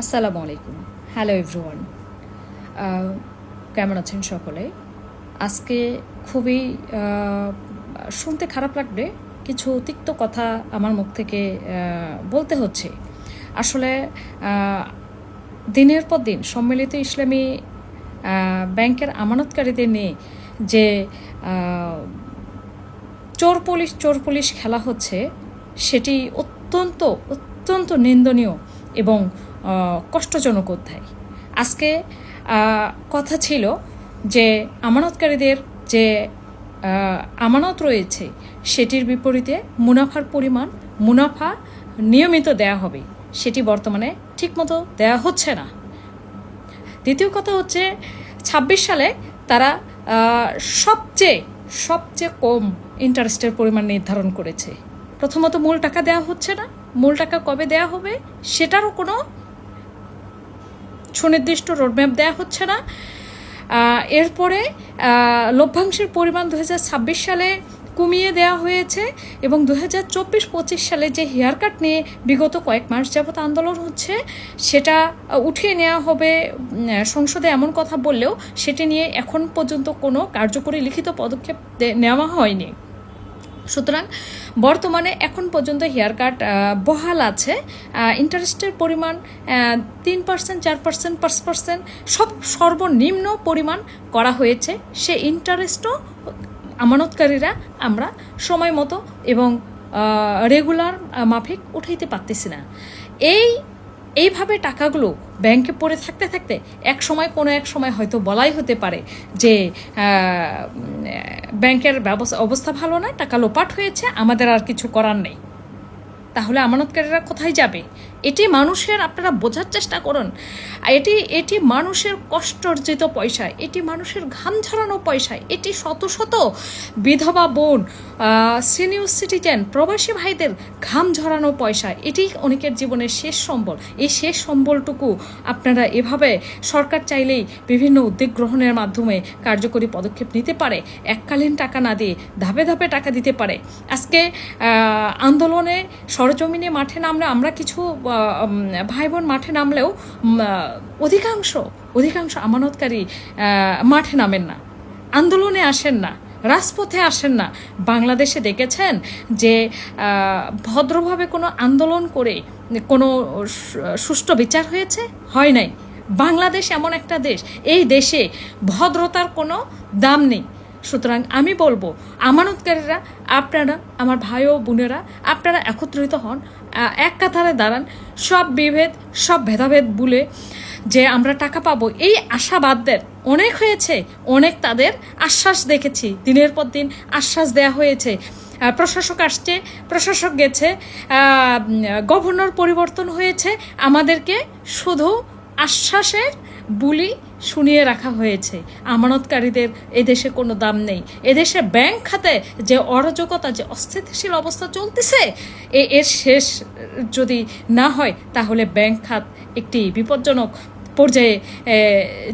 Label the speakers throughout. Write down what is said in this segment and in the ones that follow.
Speaker 1: আসসালামু আলাইকুম। Hello everyone, কেমন আছেন সকলে? আজকে খুবই শুনতে খারাপ লাগবে, কিছু তিক্ত কথা আমার মুখ থেকে বলতে হচ্ছে। আসলে দিনের পর দিন সম্মিলিত ইসলামী ব্যাংকের আমানতকারীদের নিয়ে যে চোর পুলিশ খেলা হচ্ছে, সেটি অত্যন্ত অত্যন্ত নিন্দনীয় এবং কষ্টজনক অধ্যায়। আজকে কথা ছিল যে আমানতকারীদের যে আমানত রয়েছে সেটির বিপরীতে মুনাফা নিয়মিত দেয়া হবে, সেটি বর্তমানে ঠিকমতো দেয়া হচ্ছে না। দ্বিতীয় কথা হচ্ছে ২৬ সালে তারা সবচেয়ে কম ইন্টারেস্টের পরিমাণ নির্ধারণ করেছে। প্রথমত মূল টাকা দেওয়া হচ্ছে না, মূল টাকা কবে দেয়া হবে সেটারও কোনো সুনির্দিষ্ট রোডম্যাপ দেওয়া হচ্ছে না। এরপরে লভ্যাংশের পরিমাণ ২০২৬ সালে কমিয়ে দেওয়া হয়েছে এবং ২০২৪-২৫ সালে যে হেয়ার কাট নিয়ে বিগত কয়েক মাস যাবৎ আন্দোলন হচ্ছে সেটা উঠিয়ে নেওয়া হবে সংসদে, এমন কথা বললেও সেটি নিয়ে এখন পর্যন্ত কোনো কার্যকরী লিখিত পদক্ষেপ নেওয়া হয়নি। সুতরাং বর্তমানে এখন পর্যন্ত হেয়ার কাট বহাল আছে। ইন্টারেস্টের পরিমাণ 3%, 4%, 5% সব সর্বনিম্ন পরিমাণ করা হয়েছে। সে ইন্টারেস্টও আমানতকারীরা আমরা সময় মতো এবং রেগুলার মাফিক উঠাইতে পারতেছি না। এইভাবে টাকাগুলো ব্যাংকে পড়ে থাকতে কোনো এক সময় হয়তো বলাই হতে পারে যে ব্যাংকের অবস্থা ভালো না, টাকা লোপাট হয়েছে, আমাদের আর কিছু করার নেই। তাহলে আমানতকারীরা কোথায় যাবে? এটি মানুষের, আপনারা বোঝার চেষ্টা করুন, এটি মানুষের কষ্ট অর্জিত পয়সা, এটি মানুষের ঘাম ঝরানো পয়সা, এটি শত শত বিধবা বোন, সিনিয়র সিটিজেন, প্রবাসী ভাইদের ঘাম ঝরানো পয়সা। এটি অনেকের জীবনের শেষ সম্বল। এই শেষ সম্বলটুকু আপনারা এভাবে সরকার চাইলেই বিভিন্ন উদ্যোগ গ্রহণের মাধ্যমে কার্যকরী পদক্ষেপ নিতে পারে। এককালীন টাকা না দিয়ে ধাপে ধাপে টাকা দিতে পারে। আজকে আন্দোলনে সরজমিনে মাঠে নামলে, আমরা কিছু ভাই বোন মাঠে নামলেও অধিকাংশ আমানতকারী মাঠে নামেন না, আন্দোলনে আসেন না, রাজপথে আসেন না। বাংলাদেশে দেখেছেন যে ভদ্রভাবে কোনো আন্দোলন করে কোনো সুষ্ঠু বিচার হয়েছে? হয় নাই। বাংলাদেশ এমন একটা দেশ, এই দেশে ভদ্রতার কোনো দাম নেই। সুতরাং আমি বলবো, আমানতকারীরা, আপনারা, আমার ভাই ও বোনেরা, আপনারা একত্রিত হন, এক কাতারে দাঁড়ান। সব বিভেদ, সব ভেদাভেদ ভুলে যে আমরা টাকা পাবো, এই আশাবাদদের অনেক হয়েছে, অনেক তাদের আশ্বাস দেখেছি, দিনের পর দিন আশ্বাস দেয়া হয়েছে। প্রশাসক আসছে, প্রশাসক গেছে, গভর্নর পরিবর্তন হয়েছে, আমাদেরকে শুধু আশ্বাসের বুলি শুনিয়ে রাখা হয়েছে। আমানতকারীদের এদেশে কোনো দাম নেই। এদেশে ব্যাংক খাতে যে অরাজকতা, যে অস্থিতিশীল অবস্থা চলতেছে, এর শেষ যদি না হয় তাহলে ব্যাংক খাত একটি বিপজ্জনক পর্যায়ে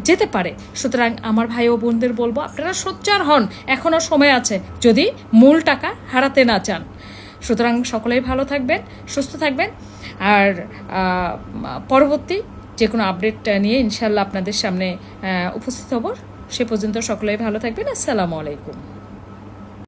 Speaker 1: যেতে পারে। সুতরাং আমার ভাই ও বোনদের বলবো, আপনারা সোচ্চার হন, এখনও সময় আছে, যদি মূল টাকা হারাতে না চান। সুতরাং সকলেই ভালো থাকবেন, সুস্থ থাকবেন, আর পরবর্তী যে কোনো আপডেট নিয়ে ইনশাল্লাহ আপনাদের সামনে উপস্থিত হব। সে পর্যন্ত সকলেই ভালো থাকবেন। আসসালামু আলাইকুম।